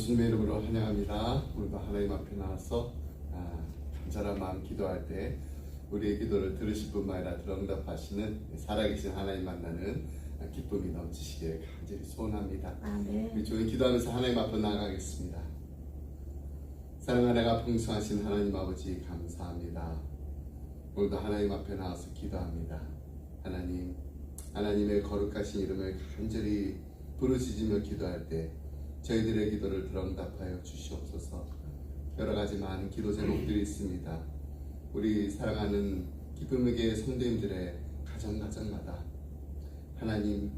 예수님의 이름으로 환영합니다. 오늘도 하나님 앞에 나와서 간절한 마음 기도할 때 우리의 기도를 들으실 뿐만 아니라 응답하시는 살아계신 하나님 만나는 기쁨이 넘치시길 간절히 소원합니다. 우리 조용히 기도하면서 하나님 앞에 나아가겠습니다. 사랑하나가 풍성하신 하나님 아버지 감사합니다. 오늘도 하나님 앞에 나와서 기도합니다. 하나님의 거룩하신 이름을 간절히 부르짖으며 기도할 때 저희들의 기도를 들어 응답하여 주시옵소서. 여러가지 많은 기도 제목들이 있습니다. 우리 사랑하는 기쁨의 교회 성도님들의 가정마다 하나님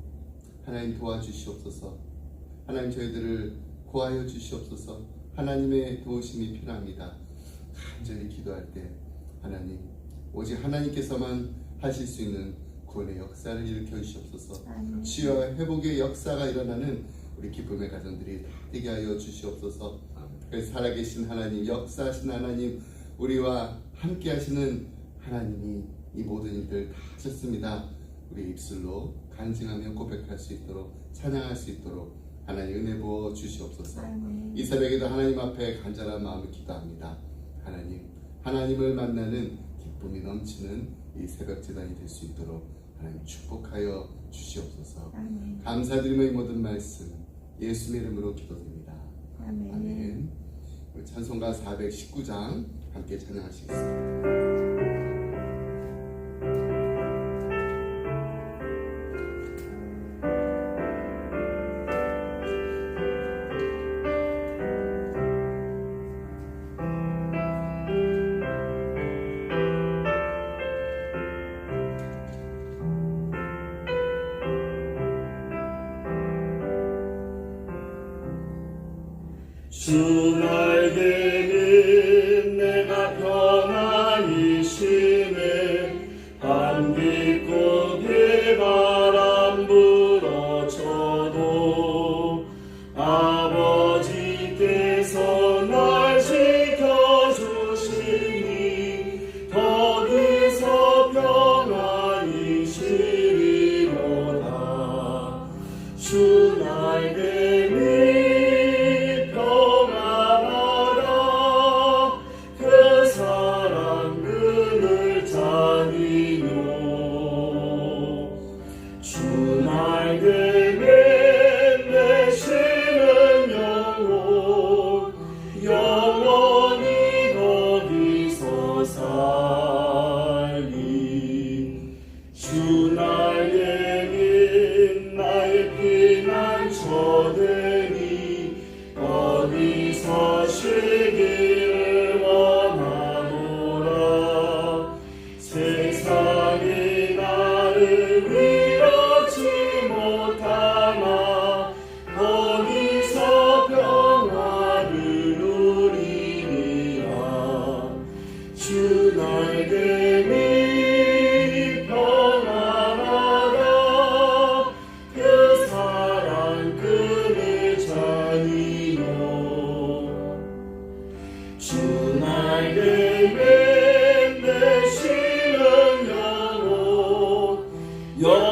도와주시옵소서. 하나님 저희들을 구하여 주시옵소서. 하나님의 도우심이 필요합니다. 간절히 기도할 때 하나님 오직 하나님께서만 하실 수 있는 구원의 역사를 일으켜 주시옵소서. 치유와 회복의 역사가 일어나는 우리 기쁨의 가정들이 다 되게 하여 주시옵소서. 그래서 살아계신 하나님, 역사하신 하나님, 우리와 함께 하시는 하나님이 이 모든 일들 다 하셨습니다. 우리 입술로 간증하며 고백할 수 있도록, 찬양할 수 있도록 하나님 은혜 부어 주시옵소서. 이 새벽에도 하나님 앞에 간절한 마음을 기도합니다. 하나님을 만나는 기쁨이 넘치는 이 새벽 제단이 될 수 있도록 하나님 축복하여 주시옵소서. 감사드리며 이 모든 말씀 예수의 이름으로 기도드립니다. 아멘. 찬송가 419장 함께 찬양하시겠습니다. 주 날개는 내가 편안히 쉬네. 밤 깊고 비바람 불어쳐도 아버지께서 날 지켜주시니 거기서 평안히 쉬리로다. 주 날개는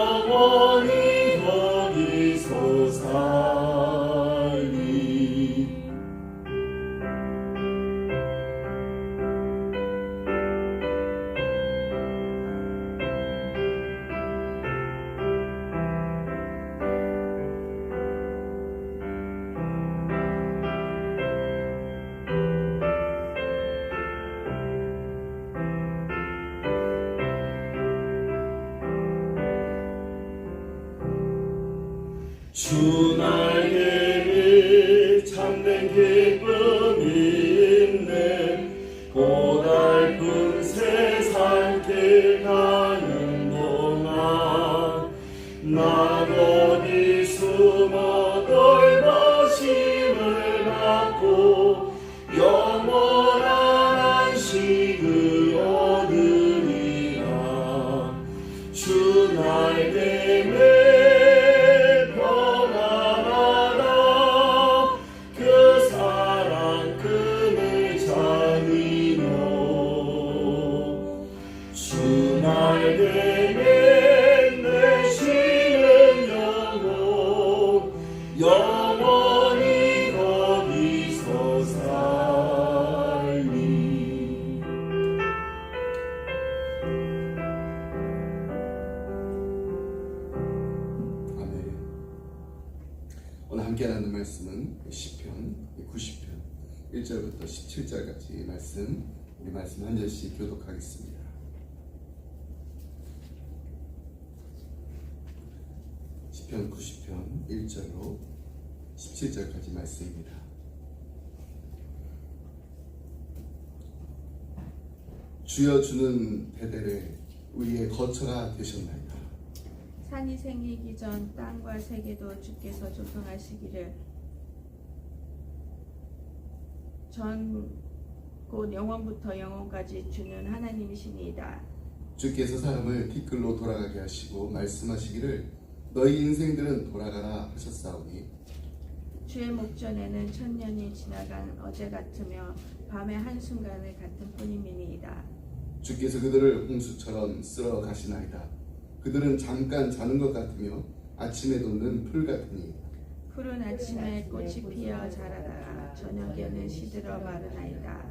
영원히 거기서 살리. 주 날개에 참된 기쁨이 있네. 고달픈 세상길 가는 동안 난 어디 숨어 돌보심을 받고 영원한 안식을 얻으리라. 주 날개에 영원히 거기 함께 나눈 말씀은 시편 90편 1절부터 17절까지 말씀, 우리 말씀 한 절씩 교독하겠습니다. 시편 90편 1절로 17절까지 말씀입니다. 주여, 주는 대대에 우리의 거처가 되셨나이다. 산이 생기기 전 땅과 세계도 주께서 조성하시기를 전 곧 영원부터 영원까지 주는 하나님이시니이다. 주께서 사람을 티끌로 돌아가게 하시고 말씀하시기를 너희 인생들은 돌아가라 하셨사오니 주의 목전에는 천년이 지나간 어제 같으며 밤의 한순간을 같은 뿐임이니이다. 주께서 그들을 홍수처럼 쓸어 가시나이다. 그들은 잠깐 자는 것 같으며 아침에 돋는 풀 같으니 푸른 아침에 꽃이 피어 자라다가 저녁에는 시들어 마르나이다.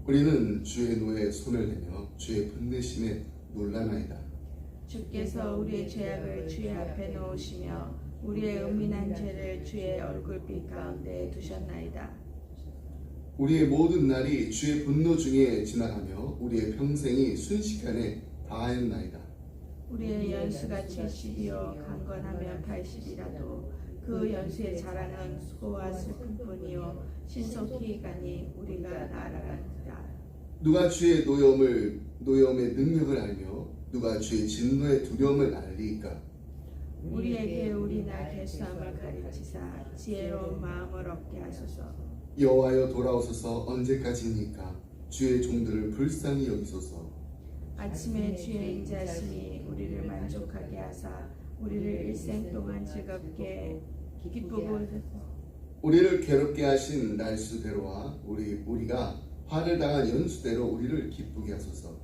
우리는 주의 노에 손을 대며 주의 분내심에 놀라나이다. 주께서 우리의 죄악을 주의 앞에 놓으시며 우리의 은밀한 죄를 주의 얼굴빛 가운데 두셨나이다. 우리의 모든 날이 주의 분노 중에 지나가며 우리의 평생이 순식간에 다하였나이다. 우리의 연수가 70이요 강건하면 80이라도 그 연수의 자랑은 수고와 슬픔뿐이요 신속히 가니 우리가 날아간다. 누가 주의 노여움의 능력을 알며 누가 주의 진노의 두려움을 알리까? 우리에게 우리 날 개수함을 가르치사 지혜로운 마음을 얻게 하소서. 여호와여, 돌아오소서. 언제까지입니까? 주의 종들을 불쌍히 여기소서. 아침에 주의 인자심이 우리를 만족하게 하사 우리를 일생 동안 즐겁게 기쁘고 우리를 괴롭게 하신 날수대로와 우리가 화를 당한 연수대로 우리를 기쁘게 하소서.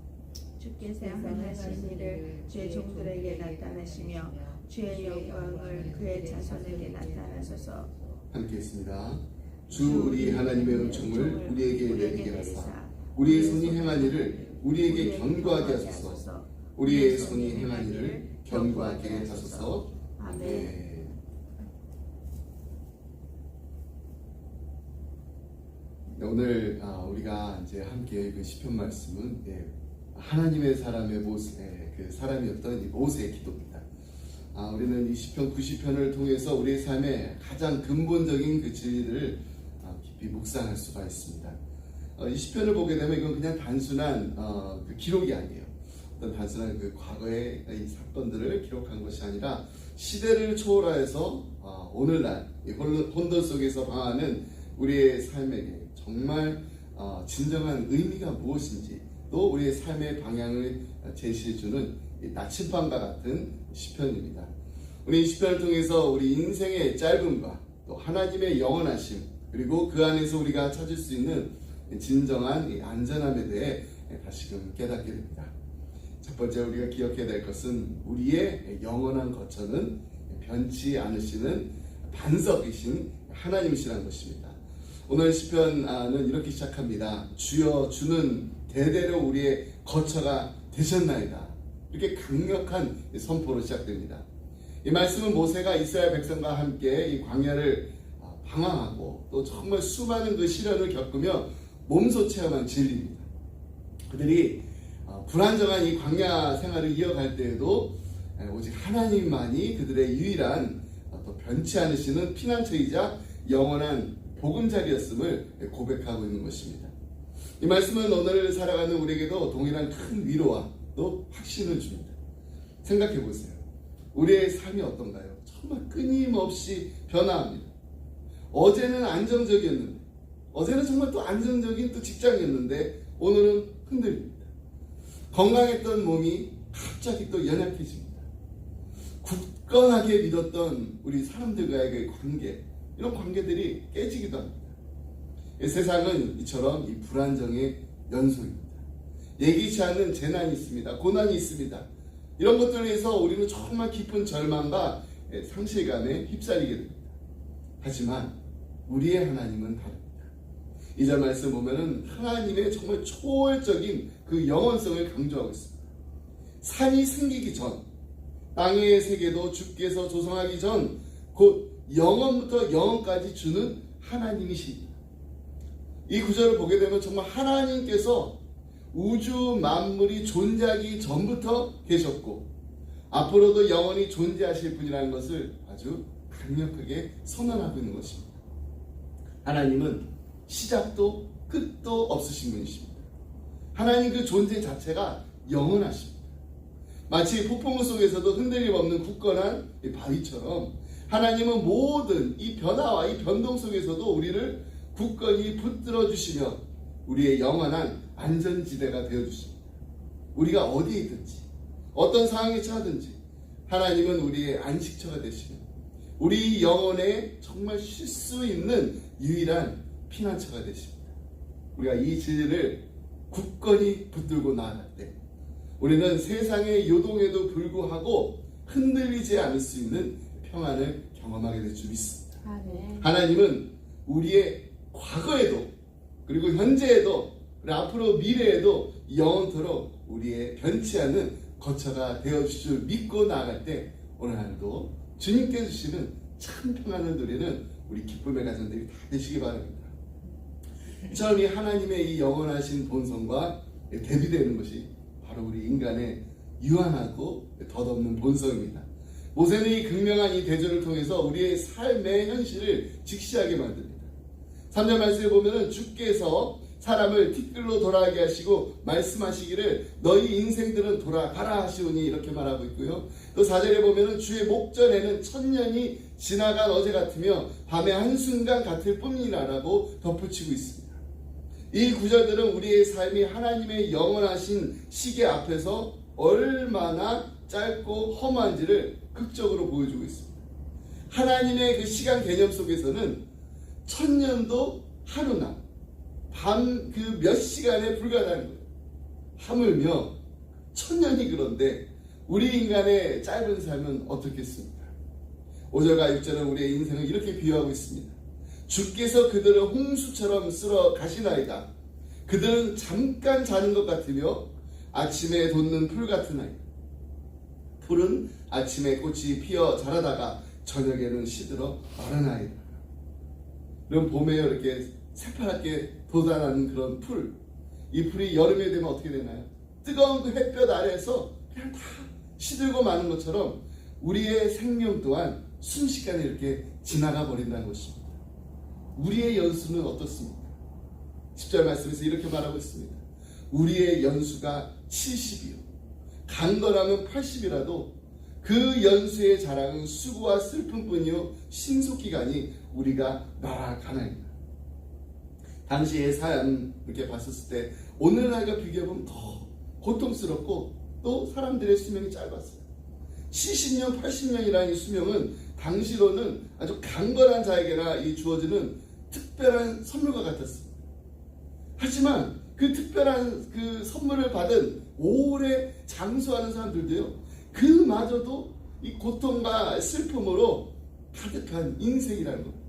주께서 행하신 일을 주의 종들에게 나타내시며 주의 영광을 그의 자손에게 나타나소서. 함께 했습니다. 주 우리 하나님의 은총을 우리에게 내리게 하사 우리의 손이 행한 일을 우리에게 견고하게 하소서. 우리의 손이 행한 일을 견고하게 하소서. 아멘. 오늘 우리가 이제 함께 그 시편 말씀은 하나님의 사람의 모세, 그 사람이었던 이 모세의 기도입니다. 우리는 이 시편 90편을 통해서 우리의 삶의 가장 근본적인 그 진리를 깊이 묵상할 수가 있습니다. 이 시편을 보게 되면 이건 그냥 단순한 그 기록이 아니에요. 어떤 단순한 그 과거의 이 사건들을 기록한 것이 아니라 시대를 초월해서 오늘날 이 혼돈 속에서 방하는 우리의 삶에게 정말 진정한 의미가 무엇인지 또 우리의 삶의 방향을 제시해주는 나침반과 같은 시편입니다. 우리 이 시편을 통해서 우리 인생의 짧음과 또 하나님의 영원하심 그리고 그 안에서 우리가 찾을 수 있는 진정한 안전함에 대해 다시금 깨닫게 됩니다. 첫 번째 우리가 기억해야 될 것은 우리의 영원한 거처는 변치 않으시는 반석이신 하나님이시라는 것입니다. 오늘 시편은 이렇게 시작합니다. 주여, 주는 대대로 우리의 거처가 되셨나이다. 이렇게 강력한 선포로 시작됩니다. 이 말씀은 모세가 이스라엘 백성과 함께 이 광야를 방황하고 또 정말 수많은 그 시련을 겪으며 몸소 체험한 진리입니다. 그들이 불안정한 이 광야 생활을 이어갈 때에도 오직 하나님만이 그들의 유일한 또 변치 않으시는 피난처이자 영원한 보금자리였음을 고백하고 있는 것입니다. 이 말씀은 오늘 살아가는 우리에게도 동일한 큰 위로와 또 확신을 줍니다. 생각해 보세요. 우리의 삶이 어떤가요? 정말 끊임없이 변화합니다. 어제는 안정적이었는데, 어제는 정말 또 안정적인 또 직장이었는데 오늘은 흔들립니다. 건강했던 몸이 갑자기 또 연약해집니다. 굳건하게 믿었던 우리 사람들과의 관계, 이런 관계들이 깨지기도 합니다. 세상은 이처럼 이 불안정의 연속입니다. 예기치 않은 재난이 있습니다. 고난이 있습니다. 이런 것들에 의해서 우리는 정말 깊은 절망과 상실감에 휩싸이게 됩니다. 하지만 우리의 하나님은 다릅니다. 2절 말씀 보면은 하나님의 정말 초월적인 그 영원성을 강조하고 있습니다. 산이 생기기 전, 땅의 세계도 주께서 조성하기 전, 곧 영원부터 영원까지 주는 하나님이십니다. 이 구절을 보게 되면 정말 하나님께서 우주 만물이 존재하기 전부터 계셨고 앞으로도 영원히 존재하실 분이라는 것을 아주 강력하게 선언하고 있는 것입니다. 하나님은 시작도 끝도 없으신 분이십니다. 하나님 그 존재 자체가 영원하십니다. 마치 폭풍우 속에서도 흔들림 없는 굳건한 바위처럼 하나님은 모든 이 변화와 이 변동 속에서도 우리를 굳건히 붙들어 주시며 우리의 영원한 안전지대가 되어 주십니다. 우리가 어디에 있든지 어떤 상황에 처하든지 하나님은 우리의 안식처가 되시며 우리 영혼에 정말 쉴 수 있는 유일한 피난처가 되십니다. 우리가 이 진리를 굳건히 붙들고 나아갈 때 우리는 세상의 요동에도 불구하고 흔들리지 않을 수 있는 평안을 경험하게 될 줄 믿습니다. 아멘. 하나님은 우리의 과거에도 그리고 현재에도 그리고 앞으로 미래에도 영원토록 우리의 변치 않는 거처가 되어주실 줄 믿고 나아갈 때 오늘 하루도 주님께 주시는 참 평안을 누리는 우리 기쁨의 가정들이 다 되시기 바랍니다. 처음 이 하나님의 이 영원하신 본성과 대비되는 것이 바로 우리 인간의 유한하고 덧없는 본성입니다. 모세는 이 극명한 이 대조를 통해서 우리의 삶의 현실을 직시하게 만듭니다. 3절 말씀에 보면은 주께서 사람을 티끌로 돌아가게 하시고 말씀하시기를 너희 인생들은 돌아가라 하시오니 이렇게 말하고 있고요. 또 4절에 보면은 주의 목전에는 천년이 지나간 어제 같으며 밤의 한순간 같을 뿐이라라고 덧붙이고 있습니다. 이 구절들은 우리의 삶이 하나님의 영원하신 시계 앞에서 얼마나 짧고 험한지를 극적으로 보여주고 있습니다. 하나님의 그 시간 개념 속에서는 천년도 하루나 밤 그 몇 시간에 불과하다는 거예요. 하물며 천년이 그런데 우리 인간의 짧은 삶은 어떻겠습니까? 5절과 6절은 우리의 인생을 이렇게 비유하고 있습니다. 주께서 그들을 홍수처럼 쓸어 가시나이다. 그들은 잠깐 자는 것 같으며 아침에 돋는 풀 같은 아이다. 풀은 아침에 꽃이 피어 자라다가 저녁에는 시들어 마른 아이다. 그럼 봄에 이렇게 새파랗게 돋아나는 그런 풀, 이 풀이 여름에 되면 어떻게 되나요? 뜨거운 그 햇볕 아래에서 그냥 다 시들고 마는 것처럼 우리의 생명 또한 순식간에 이렇게 지나가 버린다는 것입니다. 우리의 연수는 어떻습니까? 10절 말씀에서 이렇게 말하고 있습니다. 우리의 연수가 70이요 강건하면 80이라도 그 연수의 자랑은 수고와 슬픔뿐이요 신속기간이 우리가 날아가나이다. 당시의 삶 이렇게 봤었을 때 오늘날과 비교해보면 더 고통스럽고 또 사람들의 수명이 짧았어요. 70년, 80년이라는 이 수명은 당시로는 아주 강건한 자에게나 이 주어지는 특별한 선물과 같았습니다. 하지만 그 특별한 그 선물을 받은 오래 장수하는 사람들도요, 그마저도 이 고통과 슬픔으로 가득한 인생이라는 겁니다.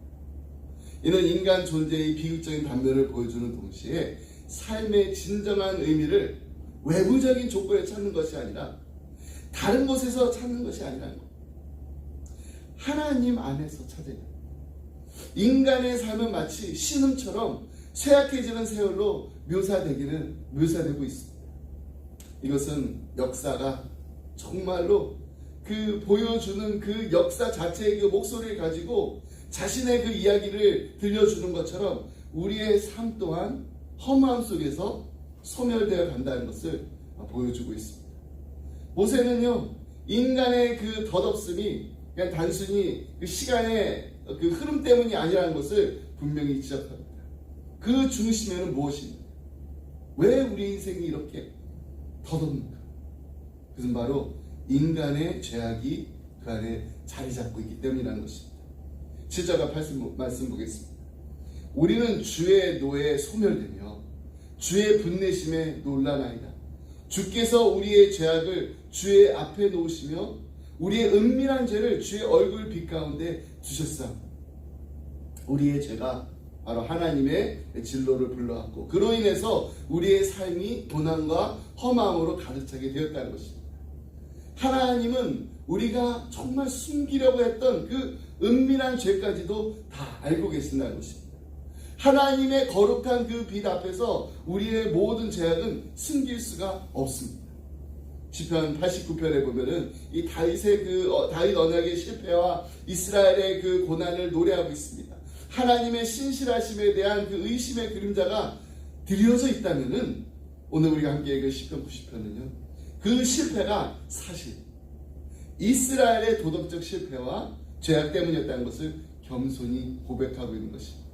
이는 인간 존재의 비극적인 단면을 보여주는 동시에 삶의 진정한 의미를 외부적인 조건에 찾는 것이 아니라 다른 곳에서 찾는 것이 아니라는 것. 하나님 안에서 찾아야 합니다. 인간의 삶은 마치 신음처럼 쇠약해지는 세월로 묘사되고 있습니다. 이것은 역사가 정말로 그 보여주는 그 역사 자체의 그 목소리를 가지고 자신의 그 이야기를 들려주는 것처럼 우리의 삶 또한 험함 속에서 소멸되어 간다는 것을 보여주고 있습니다. 모세는요, 인간의 그 덧없음이 그냥 단순히 그 시간의 그 흐름 때문이 아니라는 것을 분명히 지적합니다. 그 중심에는 무엇입니까? 왜 우리 인생이 이렇게 덧없는가? 그것은 바로 인간의 죄악이 그 안에 자리 잡고 있기 때문이라는 것입니다. 7절과 8절 말씀 보겠습니다. 우리는 주의 노에 소멸되며 주의 분내심에 놀라나이다. 주께서 우리의 죄악을 주의 앞에 놓으시며 우리의 은밀한 죄를 주의 얼굴 빛 가운데 두셨사옵니다. 우리의 죄가 바로 하나님의 진로를 불러왔고 그로 인해서 우리의 삶이 고난과 험함으로 가득 차게 되었다는 것입니다. 하나님은 우리가 정말 숨기려고 했던 그 은밀한 죄까지도 다 알고 계신다는 것입니다. 하나님의 거룩한 그 빛 앞에서 우리의 모든 죄악은 숨길 수가 없습니다. 시편 89편에 보면은 이 다윗의 다윗 언약의 실패와 이스라엘의 그 고난을 노래하고 있습니다. 하나님의 신실하심에 대한 그 의심의 그림자가 드려져 있다면은 오늘 우리가 함께 읽은 시편 90편은요, 그 실패가 사실 이스라엘의 도덕적 실패와 죄악 때문이었다는 것을 겸손히 고백하고 있는 것입니다.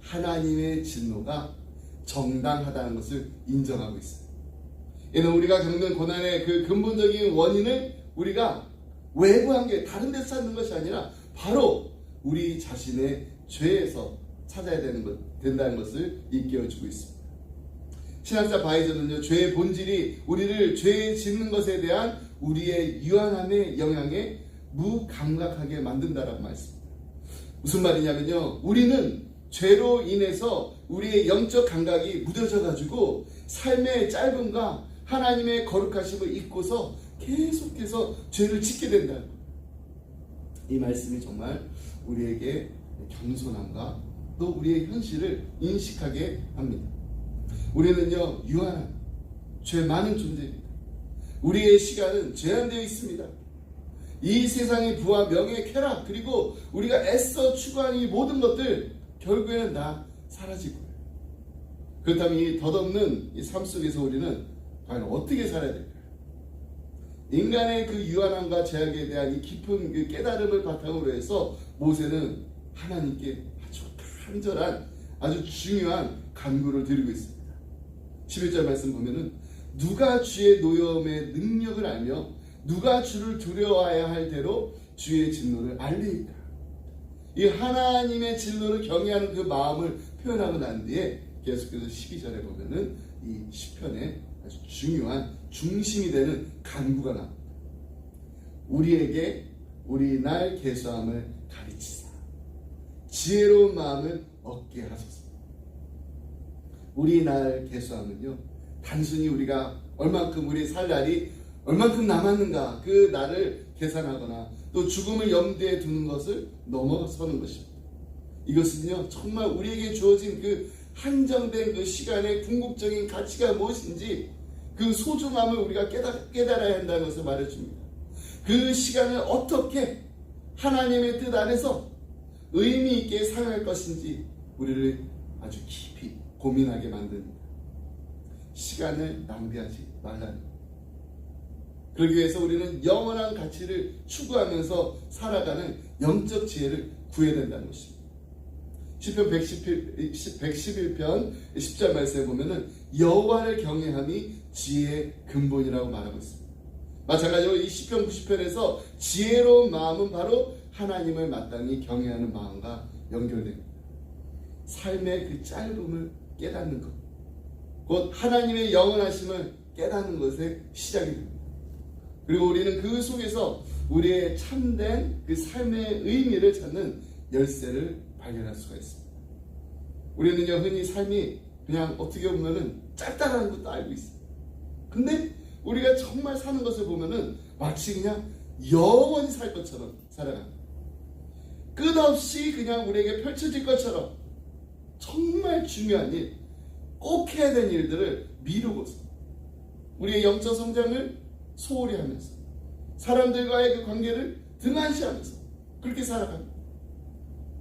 하나님의 진노가 정당하다는 것을 인정하고 있습니다. 이는 우리가 겪는 고난의 그 근본적인 원인을 우리가 외부 한계 다른 데서 찾는 것이 아니라 바로 우리 자신의 죄에서 찾아야 된다는 것을 일깨워주고 있습니다. 신학자 바이저는요, 죄의 본질이 우리를 죄에 짓는 것에 대한 우리의 유한함의 영향에 무감각하게 만든다라고 말씀합니다. 무슨 말이냐면요, 우리는 죄로 인해서 우리의 영적 감각이 무뎌져 가지고 삶의 짧음과 하나님의 거룩하심을 잊고서 계속해서 죄를 짓게 된다. 이 말씀이 정말 우리에게 겸손함과 또 우리의 현실을 인식하게 합니다. 우리는요, 유한한 죄 많은 존재입니다. 우리의 시간은 제한되어 있습니다. 이 세상의 부와 명예, 쾌락, 그리고 우리가 애써 추구하는 이 모든 것들 결국에는 다 사라질 거예요. 그렇다면 이 덧없는 이 삶 속에서 우리는 과연 어떻게 살아야 될까요? 인간의 그 유한함과 제약에 대한 이 깊은 그 깨달음을 바탕으로 해서 모세는 하나님께 아주 간절한, 아주 중요한 간구를 드리고 있습니다. 11절 말씀 보면은 누가 주의 노여움의 능력을 알며 누가 주를 두려워해야 할 대로 주의 진노를 알리까. 이 하나님의 진노를 경외하는 그 마음을 표현하고 난 뒤에 계속해서 12절에 보면은 이 시편의 아주 중요한 중심이 되는 간구가 나옵니다. 우리에게 우리 날 계수함을 가르치사 지혜로운 마음을 얻게 하소서. 우리 날 계수함은요, 단순히 우리가 얼만큼 우리 살 날이 얼만큼 남았는가 그 날을 계산하거나 또 죽음을 염두에 두는 것을 넘어서는 것입니다. 이것은요, 정말 우리에게 주어진 그 한정된 그 시간의 궁극적인 가치가 무엇인지 그 소중함을 우리가 깨달아야 한다는 것을 말해줍니다. 그 시간을 어떻게 하나님의 뜻 안에서 의미 있게 사용할 것인지 우리를 아주 깊이 고민하게 만듭니다. 시간을 낭비하지 말라는 것. 그러기 위해서 우리는 영원한 가치를 추구하면서 살아가는 영적 지혜를 구해야 된다는 것입니다. 시편 111편 10절 말씀에 보면은 여호와를 경외함이 지혜의 근본이라고 말하고 있습니다. 마찬가지로 이 시편 90편에서 지혜로운 마음은 바로 하나님을 마땅히 경외하는 마음과 연결됩니다. 삶의 그 짧음을 깨닫는 것, 곧 하나님의 영원하심을 깨닫는 것의 시작이 됩니다. 그리고 우리는 그 속에서 우리의 참된 그 삶의 의미를 찾는 열쇠를 발견할 수가 있습니다. 우리는요, 흔히 삶이 그냥 어떻게 보면은 짧다라는 것도 알고 있어요. 근데 우리가 정말 사는 것을 보면은 마치 그냥 영원히 살 것처럼 살아갑니다. 끝없이 그냥 우리에게 펼쳐질 것처럼 정말 중요한 일, 꼭 해야 되는 일들을 미루고서 우리의 영적 성장을 소홀히 하면서 사람들과의 그 관계를 등한시하면서 그렇게 살아갑니다.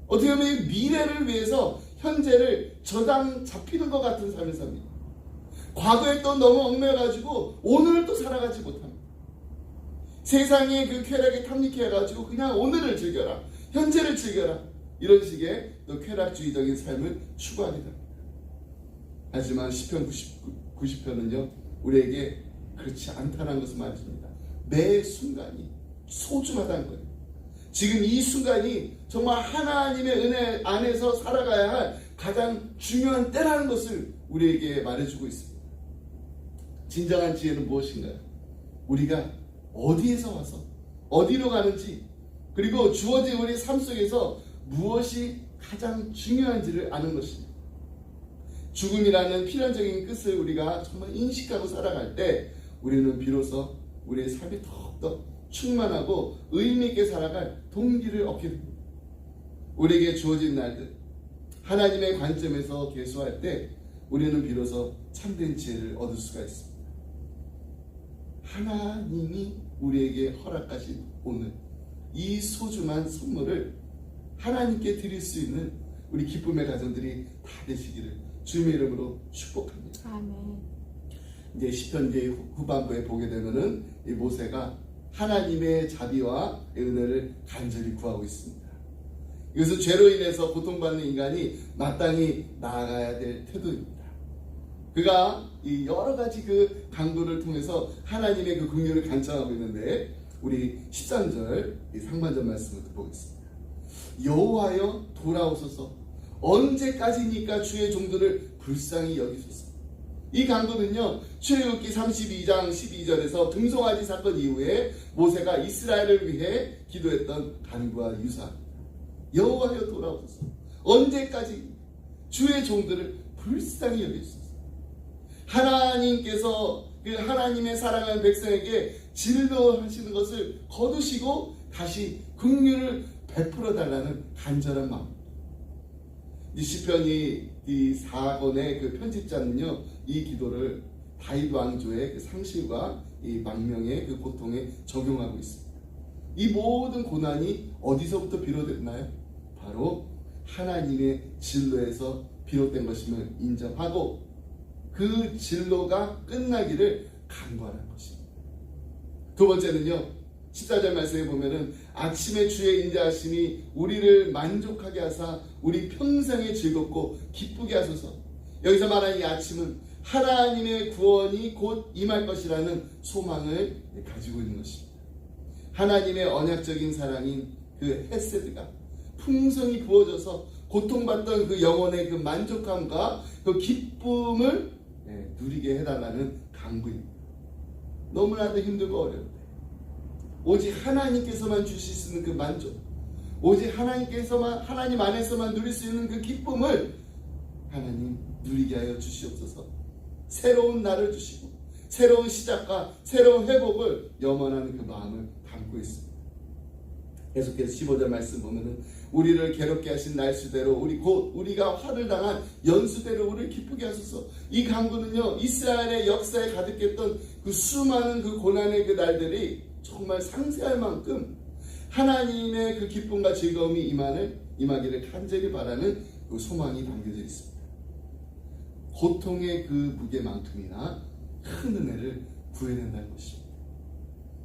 어떻게 보면 이 미래를 위해서 현재를 저당 잡히는 것 같은 삶을 삽니다. 과거에 또 너무 얽매여가지고 오늘을 또 살아가지 못합니다. 세상의 그 쾌락에 탐닉해가지고 그냥 오늘을 즐겨라, 현재를 즐겨라, 이런 식의 또 쾌락주의적인 삶을 추구하게 됩니다. 하지만 시편 90편은요 우리에게 그렇지 않다는 것을 말해줍니다. 매 순간이 소중하다는 거예요. 지금 이 순간이 정말 하나님의 은혜 안에서 살아가야 할 가장 중요한 때라는 것을 우리에게 말해주고 있습니다. 진정한 지혜는 무엇인가요? 우리가 어디에서 와서 어디로 가는지, 그리고 주어진 우리 삶 속에서 무엇이 가장 중요한지를 아는 것입니다. 죽음이라는 필연적인 끝을 우리가 정말 인식하고 살아갈 때 우리는 비로소 우리의 삶이 더욱더 충만하고 의미 있게 살아갈 동기를 얻게 됩니다. 우리에게 주어진 날들 하나님의 관점에서 계수할 때 우리는 비로소 참된 지혜를 얻을 수가 있습니다. 하나님이 우리에게 허락하신 오늘 이 소중한 선물을 하나님께 드릴 수 있는 우리 기쁨의 가정들이 다 되시기를 주님의 이름으로 축복합니다. 아멘. 이제 시편 이제 후반부에 보게 되면은 이 모세가 하나님의 자비와 은혜를 간절히 구하고 있습니다. 이것은 죄로 인해서 고통받는 인간이 마땅히 나아가야 될 태도입니다. 그가 이 여러 가지 그 강도를 통해서 하나님의 그 긍휼을 간청하고 있는데 우리 13절 이 상반절 말씀을 보겠습니다. 여호와여 돌아오소서 언제까지니까 주의 종들을 불쌍히 여기소서. 이 강도는요 출애굽기 32장 12절에서 금송아지 사건 이후에 모세가 이스라엘을 위해 기도했던 간구와 유사합니다. 여호와여 돌아오소서 언제까지 주의 종들을 불쌍히 여기소서. 하나님께서 그 하나님의 사랑하는 백성에게 진노하시는 것을 거두시고 다시 긍휼을 베풀어 달라는 간절한 마음. 이 시편이 이 4권의 그 편집자는요 이 기도를 다윗 왕조의 그 상실과 이 망명의 그 고통에 적용하고 있습니다. 이 모든 고난이 어디서부터 비롯됐나요? 바로 하나님의 진노에서 비롯된 것임을 인정하고 그 진노가 끝나기를 간구하는 것입니다. 두 번째는요 14절 말씀에 보면은 아침에 주의 인자하심이 우리를 만족하게 하사 우리 평생에 즐겁고 기쁘게 하소서. 여기서 말하는 이 아침은 하나님의 구원이 곧 임할 것이라는 소망을 가지고 있는 것입니다. 하나님의 언약적인 사랑인 그 헤세드가 풍성히 부어져서 고통받던 그 영혼의 그 만족함과 그 기쁨을 누리게 해달라는 간구입니다. 너무나도 힘들고 어려운데 오직 하나님께서만 주실 수 있는 그 만족, 오직 하나님 안에서만 누릴 수 있는 그 기쁨을 하나님 누리게 하여 주시옵소서. 새로운 날을 주시고 새로운 시작과 새로운 회복을 염원하는 그 마음을 담고 있습니다. 계속해서 15절 말씀 보면은 우리를 괴롭게 하신 날수대로 우리가 화를 당한 연수대로 우리를 기쁘게 하소서. 이 간구는요 이스라엘의 역사에 가득했던 그 수많은 그 고난의 그 날들이 정말 상세할 만큼 하나님의 그 기쁨과 즐거움이 임하기를 간절히 바라는 그 소망이 담겨져 있습니다. 고통의 그 무게만큼이나 큰 은혜를 구해야 된다는 것입니다.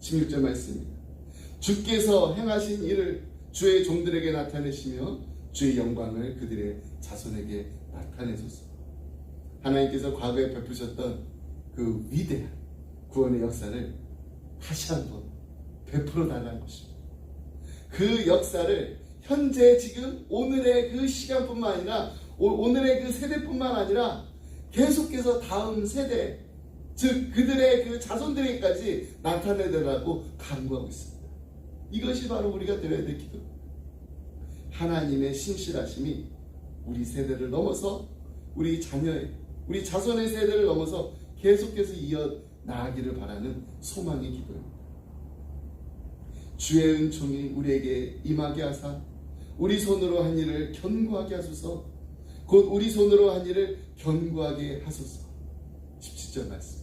16절 말씀입니다. 주께서 행하신 일을 주의 종들에게 나타내시며 주의 영광을 그들의 자손에게 나타내소서. 하나님께서 과거에 베푸셨던 그 위대한 구원의 역사를 다시 한번 베풀어 달라는 것입니다. 그 역사를 현재 지금 오늘의 그 시간뿐만 아니라 오늘의 그 세대뿐만 아니라 계속해서 다음 세대 즉 그들의 그 자손들에게까지 나타내달라고 간구하고 있습니다. 이것이 바로 우리가 드려야 될 기도입니다. 하나님의 신실하심이 우리 세대를 넘어서 우리 자녀의 우리 자손의 세대를 넘어서 계속해서 이어 나가기를 바라는 소망의 기도입니다. 주의 은총이 우리에게 임하게 하사 우리 손으로 한 일을 견고하게 하소서. 곧 우리 손으로 한 일을 견고하게 하소서. 17절 말씀.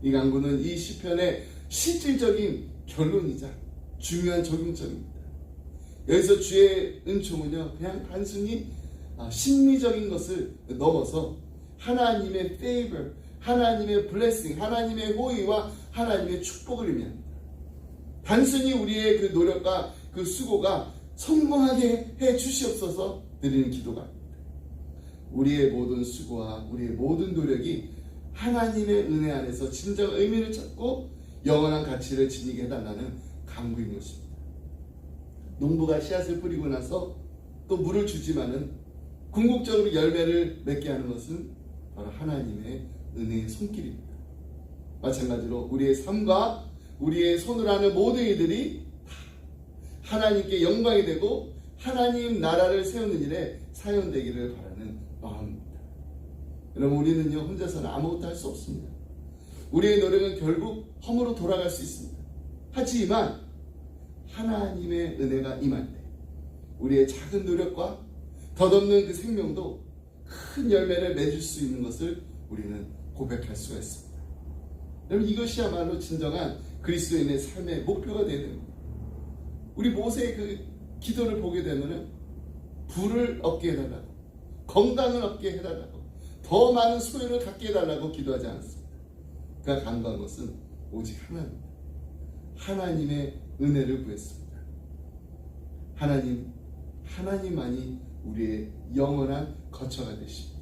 이 간구는 이 시편의 실질적인 결론이자 중요한 적용점입니다. 여기서 주의 은총은요 그냥 단순히 심리적인 것을 넘어서 하나님의 favor, 하나님의 blessing, 하나님의 호의와 하나님의 축복을 의미합니다. 단순히 우리의 그 노력과 그 수고가 성공하게 해 주시옵소서 드리는 기도가 아닙니다. 우리의 모든 수고와 우리의 모든 노력이 하나님의 은혜 안에서 진정 의미를 찾고 영원한 가치를 지니게 해달라는 간구인 것입니다. 농부가 씨앗을 뿌리고 나서 또 물을 주지만은 궁극적으로 열매를 맺게 하는 것은 바로 하나님의 은혜의 손길입니다. 마찬가지로 우리의 삶과 우리의 손으로 하는 모든 일들이 하나님께 영광이 되고 하나님 나라를 세우는 일에 사용되기를 바라는 마음입니다. 여러분 우리는요 혼자서는 아무것도 할 수 없습니다. 우리의 노력은 결국 험으로 돌아갈 수 있습니다. 하지만 하나님의 은혜가 임할 때 우리의 작은 노력과 덧없는 그 생명도 큰 열매를 맺을 수 있는 것을 우리는 고백할 수가 있습니다. 여러분, 이것이야말로 진정한 그리스도인의 삶의 목표가 되어야 됩니다. 우리 모세의 그 기도를 보게 되면은 부를 얻게 해달라고, 건강을 얻게 해달라고, 더 많은 소유를 갖게 해달라고 기도하지 않았습니다. 그가 간구한 것은 오직 하나입니다. 하나님의 은혜를 구했습니다. 하나님만이 우리의 영원한 거처가 되십니다.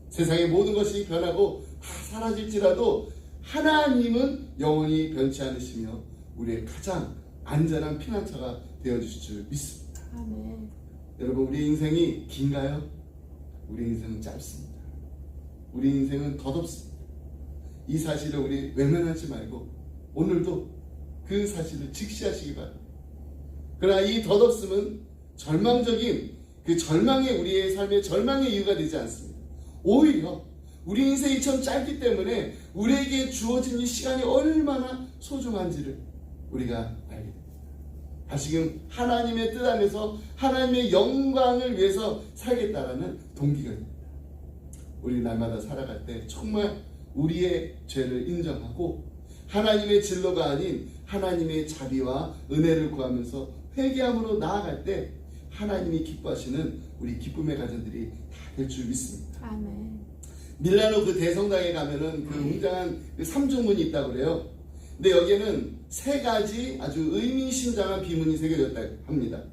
세상의 모든 것이 변하고 다 사라질지라도 하나님은 영원히 변치 않으시며 우리의 가장 안전한 피난처가 되어주실 줄 믿습니다. 아멘. 여러분, 우리 인생이 긴가요? 우리 인생은 짧습니다. 우리 인생은 덧없습니다. 이 사실을 우리 외면하지 말고 오늘도 그 사실을 직시하시기 바랍니다. 그러나 이 덧없음은 절망적인 그 절망의 우리의 삶의 절망의 이유가 되지 않습니다. 오히려 우리 인생이 참 짧기 때문에 우리에게 주어진 이 시간이 얼마나 소중한지를 우리가 알게 됩니다. 다시금 하나님의 뜻 안에서 하나님의 영광을 위해서 살겠다라는 동기가 됩니다. 우리 날마다 살아갈 때 정말 우리의 죄를 인정하고 하나님의 진로가 아닌 하나님의 자비와 은혜를 구하면서 회개함으로 나아갈 때 하나님이 기뻐하시는 우리 기쁨의 가정들이 다 될 줄 믿습니다. 아멘. 밀라노 그 대성당에 가면은 그 웅장한 그 삼중문이 있다고 그래요. 근데 여기에는 세 가지 아주 의미심장한 비문이 새겨졌다고 합니다.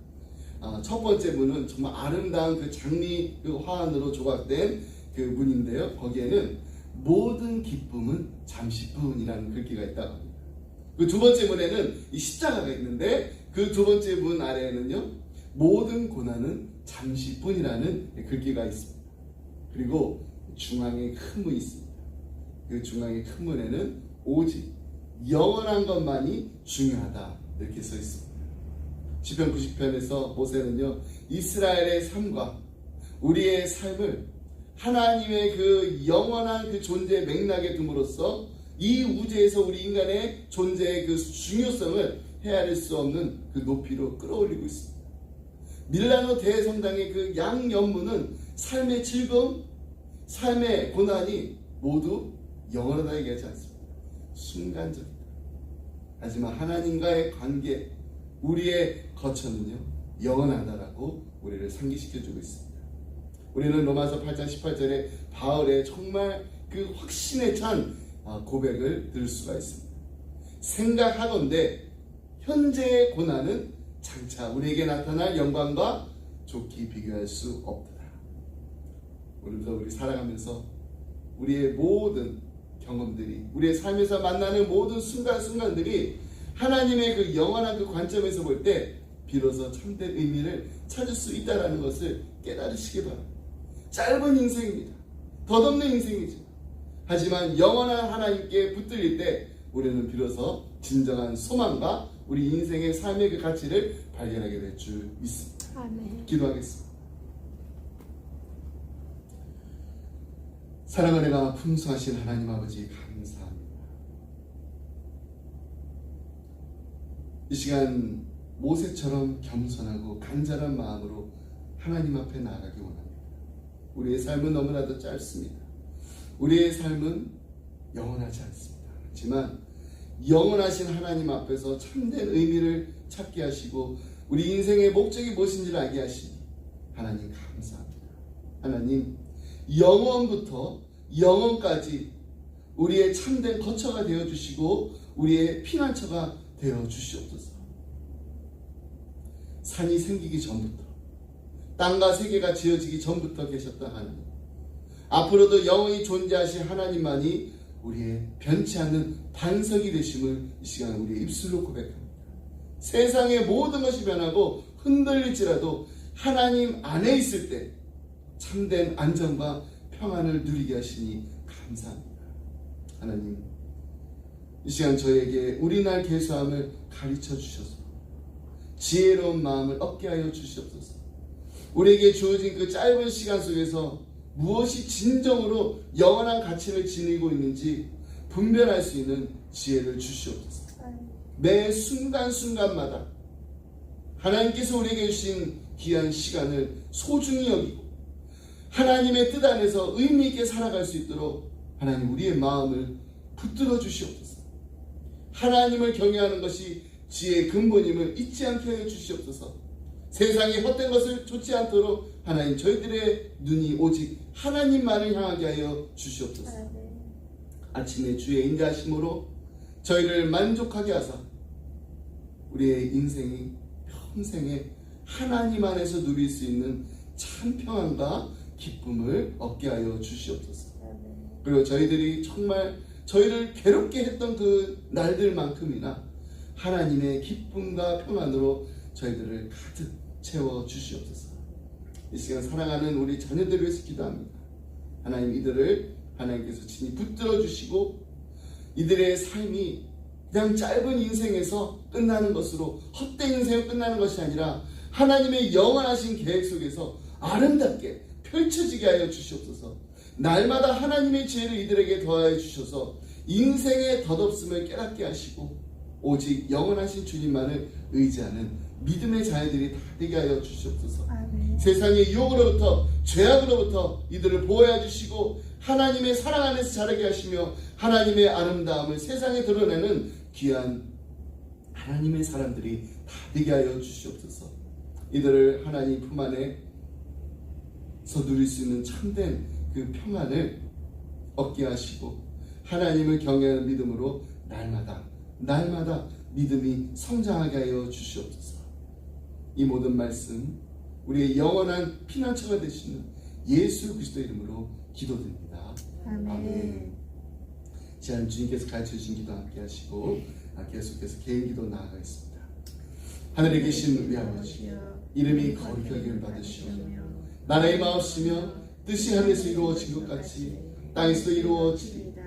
첫 번째 문은 정말 아름다운 그 장미 그 화환으로 조각된 그 문인데요. 거기에는 모든 기쁨은 잠시뿐이라는 글귀가 있다고 합니다. 그 두 번째 문에는 이 십자가가 있는데 그 두 번째 문 아래에는요, 모든 고난은 잠시뿐이라는 글귀가 있습니다. 그리고 중앙에 큰 문이 있습니다. 그 중앙의 큰 문에는 오직 영원한 것만이 중요하다 이렇게 써 있습니다. 시편 90편에서 모세는요, 이스라엘의 삶과 우리의 삶을 하나님의 그 영원한 그 존재의 맥락에 둠으로써 이 우주에서 우리 인간의 존재의 그 중요성을 헤아릴 수 없는 그 높이로 끌어올리고 있습니다. 밀라노 대성당의 그 양옆문은 삶의 즐거움, 삶의 고난이 모두 영원하다 얘기하지 않습니다. 순간적이다. 하지만 하나님과의 관계, 우리의 거처는요, 영원하다라고 우리를 상기시켜주고 있습니다. 우리는 로마서 8장 18절에 바울의 정말 그 확신에 찬 고백을 들을 수가 있습니다. 생각하건대 현재의 고난은 장차 우리에게 나타날 영광과 좋게 비교할 수 없더라. 오늘도 우리 살아가면서 우리의 모든 경험들이, 우리의 삶에서 만나는 모든 순간순간들이 하나님의 그 영원한 그 관점에서 볼 때 비로소 참된 의미를 찾을 수 있다는 것을 깨달으시기 바랍니다. 짧은 인생입니다. 덧없는 인생이죠. 하지만 영원한 하나님께 붙들릴 때 우리는 비로소 진정한 소망과 우리 인생의 삶의 그 가치를 발견하게 될 줄 믿습니다. 아멘. 기도하겠습니다. 사랑의 은혜가 풍성하신 하나님 아버지 감사합니다. 이 시간 모세처럼 겸손하고 간절한 마음으로 하나님 앞에 나아가기 원합니다. 우리의 삶은 너무나도 짧습니다. 우리의 삶은 영원하지 않습니다. 하지만 영원하신 하나님 앞에서 참된 의미를 찾게 하시고 우리 인생의 목적이 무엇인지를 알게 하시니 하나님 감사합니다. 하나님, 영원부터 영원까지 우리의 참된 거처가 되어주시고 우리의 피난처가 되어주시옵소서. 산이 생기기 전부터, 땅과 세계가 지어지기 전부터 계셨던 하나님, 앞으로도 영원히 존재하신 하나님만이 우리의 변치 않는 반석이 되심을 이 시간 우리의 입술로 고백합니다. 세상의 모든 것이 변하고 흔들릴지라도 하나님 안에 있을 때 참된 안정과 평안을 누리게 하시니 감사합니다. 하나님, 이 시간 저에게 우리날 계수함을 가르쳐 주셔서 지혜로운 마음을 얻게 하여 주시옵소서. 우리에게 주어진 그 짧은 시간 속에서 무엇이 진정으로 영원한 가치를 지니고 있는지 분별할 수 있는 지혜를 주시옵소서. 매 순간순간마다 하나님께서 우리에게 주신 귀한 시간을 소중히 여기고 하나님의 뜻 안에서 의미 있게 살아갈 수 있도록 하나님 우리의 마음을 붙들어 주시옵소서. 하나님을 경외하는 것이 지혜의 근본임을 잊지 않게 하여 주시옵소서. 세상의 헛된 것을 좇지 않도록 하나님 저희들의 눈이 오직 하나님만을 향하게 하여 주시옵소서. 아침에 주의 인자하심으로 저희를 만족하게 하사 우리의 인생이 평생에 하나님 안에서 누릴 수 있는 참 평안과 기쁨을 얻게 하여 주시옵소서. 그리고 저희들이 정말 저희를 괴롭게 했던 그 날들만큼이나 하나님의 기쁨과 평안으로 저희들을 가득 채워 주시옵소서. 이 시간 사랑하는 우리 자녀들을 위해서 기도합니다. 하나님 이들을 하나님께서 친히 붙들어 주시고 이들의 삶이 그냥 짧은 인생에서 끝나는 것으로 헛된 인생으로 끝나는 것이 아니라 하나님의 영원하신 계획 속에서 아름답게 펼쳐지게 하여 주시옵소서. 날마다 하나님의 지혜를 이들에게 더하여 주셔서 인생의 덧없음을 깨닫게 하시고 오직 영원하신 주님만을 의지하는 믿음의 자녀들이 다 되게 하여 주시옵소서. 세상의 유혹으로부터 죄악으로부터 이들을 보호해 주시고 하나님의 사랑 안에서 자라게 하시며 하나님의 아름다움을 세상에 드러내는 귀한 하나님의 사람들이 다 되게 하여 주시옵소서. 이들을 하나님 품 안에서 누릴 수 있는 참된 그 평안을 얻게 하시고 하나님을 경외하는 믿음으로 날마다 믿음이 성장하게 하여 주시옵소서. 이 모든 말씀 우리의 영원한 피난처가 되시는 예수 그리스도 이름으로 기도드립니다. 아멘. 시간 주님께서 가르쳐 주신 기도 함께 하시고 계속해서 개인 기도 나아가겠습니다. 하늘에 계신 우리 아버지, 이름이 거룩히 여김을 받으시오며 나라의 마옵시며 뜻이 하늘에서 이루어진 것 같이 땅에서도 이루어지리이다.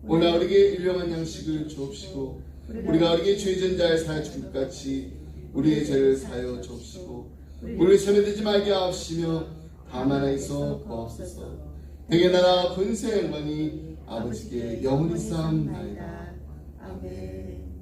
오늘 우리에게 일용할 양식을 주옵시고 우리가 우리에게 죄진 자를 사하여 준 것 같이 우리의 죄를 사하여 주옵시고 우리를 시험에 들지 말게 하옵시며 다만 하나님께서 구하옵소서. 대개 나라 권세 영광이 아버지께 영원히 쌓옵나이다. 아멘.